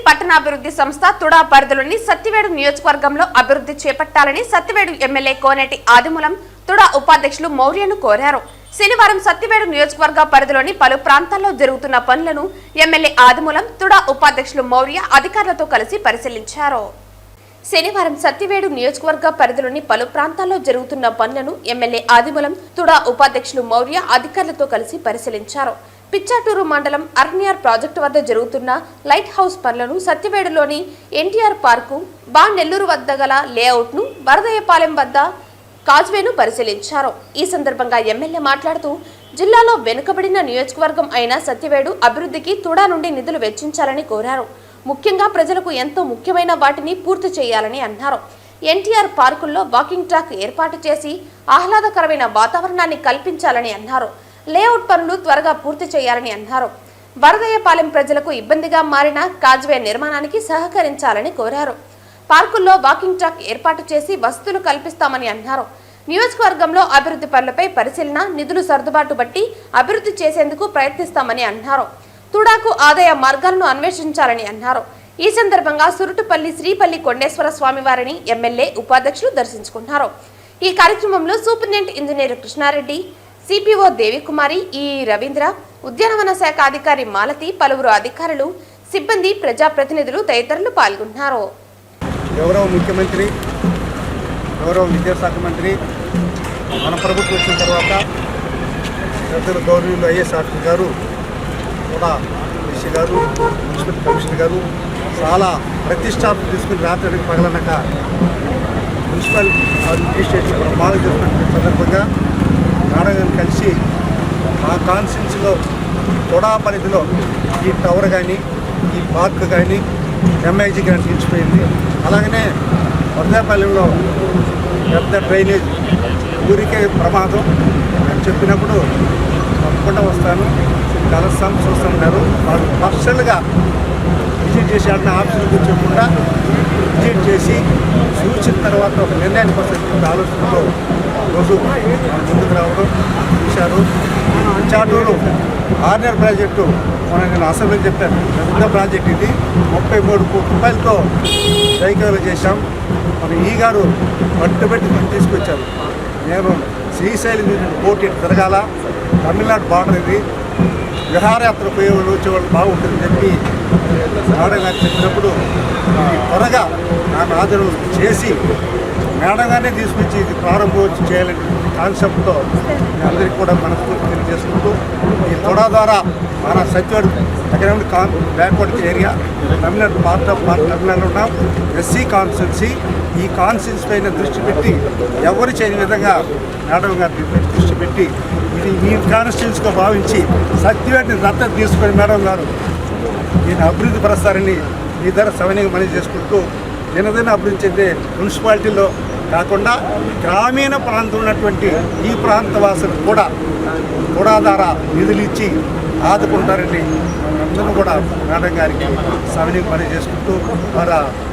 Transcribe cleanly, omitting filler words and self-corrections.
పట్టణాభివృద్ధి సంస్థ తుడా పరిధిలోని సత్తివేడు నియోజకవర్గంలో అభివృద్ధి చేపట్టాలని సత్తివేడు ఎమ్మెల్యే కోనేటి ఆదిమూలం తుడా ఉపాధ్యక్షులు మౌర్యను కోరారు. శనివారం సత్తివేడు నియోజకవర్గ పరిధిలోని పలు ప్రాంతాల్లో జరుగుతున్న పనులను ఎమ్మెల్యే ఆదిమూలం తుడా ఉపాధ్యక్షులు మౌర్య అధికారులతో కలిసి పరిశీలించారు. శనివారం సత్తివేడు నియోజకవర్గ పరిధిలోని పలు ప్రాంతాల్లో జరుగుతున్న పనులను ఎమ్మెల్యే ఆదిమూలం తుడా ఉపాధ్యక్షులు మౌర్య అధికారులతో కలిసి పరిశీలించారు. పిచ్చాటూరు మండలం అర్నియార్ ప్రాజెక్టు వద్ద జరుగుతున్న లైట్ హౌస్ పనులను, సత్తివేడులోని ఎన్టీఆర్ పార్కు, నెల్లూరు వద్ద గల లేఅవుట్ ను, వరదయ్యపాలెం వద్ద కాజ్వేను పరిశీలించారు. ఈ సందర్భంగా ఎమ్మెల్యే మాట్లాడుతూ జిల్లాలో వెనుకబడిన నియోజకవర్గం అయిన సత్తివేడు అభివృద్ధికి తుడా నుండి నిధులు వెచ్చించాలని కోరారు. ముఖ్యంగా ప్రజలకు ఎంతో ముఖ్యమైన వాటిని పూర్తి చేయాలని అన్నారు. ఎన్టీఆర్ పార్కుల్లో వాకింగ్ ట్రాక్ ఏర్పాటు చేసి ఆహ్లాదకరమైన వాతావరణాన్ని కల్పించాలని అన్నారు. లేఅవుట్ పనులు త్వరగా పూర్తి చేయాలని అన్నారు. వరదయ్యపాలెం ప్రజలకు ఇబ్బందిగా మారిన కాజ్వే నిర్మాణానికి సహకరించాలని కోరారు. పార్కుల్లో వాకింగ్ ట్రాక్ ఏర్పాటు చేసి వసతులు కల్పిస్తామని అన్నారు. నియోజకవర్గంలో అభివృద్ధి పనులపై పరిశీలన, నిధులు సర్దుబాటు బట్టి అభివృద్ధి చేసేందుకు ప్రయత్నిస్తామని అన్నారు. తుడాకు ఆదాయ మార్గాలను అన్వేషించాలని అన్నారు. ఈ సందర్భంగా సురుటుపల్లి శ్రీపల్లి కొండేశ్వర స్వామి వారిని ఎమ్మెల్యే ఉపాధ్యక్షులు దర్శించుకున్నారు. ఈ కార్యక్రమంలో superintendent engineer Krishna Reddy, CPO Devikumari, ఈ రవీంద్ర, ఉద్యానవన శాఖ అధికారి మాలతి, పలువురు అధికారులు, సిబ్బంది, ప్రజాప్రతినిధులు తదితరులు పాల్గొన్నారు. గౌరవ ముఖ్యమంత్రి, గౌరవ విద్యాశాఖ మంత్రి మన ప్రభుత్వం వచ్చిన తర్వాత పెద్దలు గౌరవనీయులు ఐఏఎస్ ఆఫీసర్ గారు, కూడా డిసి గారు, మున్సిపల్ కమిషనర్ గారు చాలా ప్రతిష్టాపన తీసుకుని రాత్రికి పగలనక మున్సిపల్ అడ్మినిస్ట్రేషన్ బ్రహ్మాండం చేస్తున్న సందర్భంగా మేడం కలిసి ఆ కాన్స్టిట్యున్సీలో తొడా పరిధిలో ఈ టవర్ కానీ, ఈ పార్క్ కానీ ఎంఐజీ గ్రాంట్ ఇచ్చిపోయింది. అలాగనే వరదాపాలెంలో పెద్ద డ్రైనేజ్ ఊరికే ప్రమాదం అని చెప్పినప్పుడు తప్పకుండా వస్తాను, కలుస్తాం, చూస్తున్నారు. వాళ్ళు పర్సనల్గా విజిట్ చేసి అన్న ఆఫీసులు కూర్చోకుండా విజిట్ చేసి చూసిన తర్వాత ఒక నిర్ణయానికి వస్తుంది ఆలోచనతో రోజు ముందుకు రావడం చూశారు. చాటూరు ఆర్నియర్ ప్రాజెక్టు నేను అసెంబ్లీ చెప్పాను, పెద్ద ప్రాజెక్ట్ ఇది. 33 కోట్ల రూపాయలతో సైకిల్ చేశాం. మన ఈ గారు పట్టుబెట్టి మనం తీసుకొచ్చారు. నేను శ్రీశైలం పోటీ తిరగాల, తమిళనాడు బార్డర్ ఇది, విహారయాత్ర పోయేవాళ్ళు వచ్చేవాళ్ళు బాగుంటుందని చెప్పి మేడం గారు చెప్పినప్పుడు త్వరగా నాకు ఆదరణ చేసి మేడం గారినే తీసుకొచ్చి ఇది ప్రారంభోత్సవం చేయాలని కాన్సెప్ట్తో అందరికీ కూడా మనస్ఫూర్తి తెలియజేసుకుంటూ ఈ తొడా ద్వారా మన Satyavedu economic backward area, Tamil Nadu part of తమిళనాడులో ఉన్నాం. ఎస్సీ కాన్స్టిట్యున్సీ, ఈ కాన్స్టిట్యున్సీ పైన దృష్టి పెట్టి ఎవరు చేయని విధంగా మేడం గారి దృష్టి పెట్టి ఇది ఈ కాన్స్టిట్యున్సీగా భావించి సత్యవాడిని దత్తత తీసుకొని మేడం గారు దీన్ని అభివృద్ధి పరుస్తారని ఈ ధర సవనీయంగా మనవి చేసుకుంటూ దినదిన అభివృద్ధి చెందే మున్సిపాలిటీలో కాకుండా గ్రామీణ ప్రాంతంలో ఉన్నటువంటి ఈ ప్రాంత వాసులు కూడా ద్వారా నిధులు ఇచ్చి ఆదుకుంటారని అందరూ కూడా మేడం గారికి సవనీయంగా మనవి చేసుకుంటూ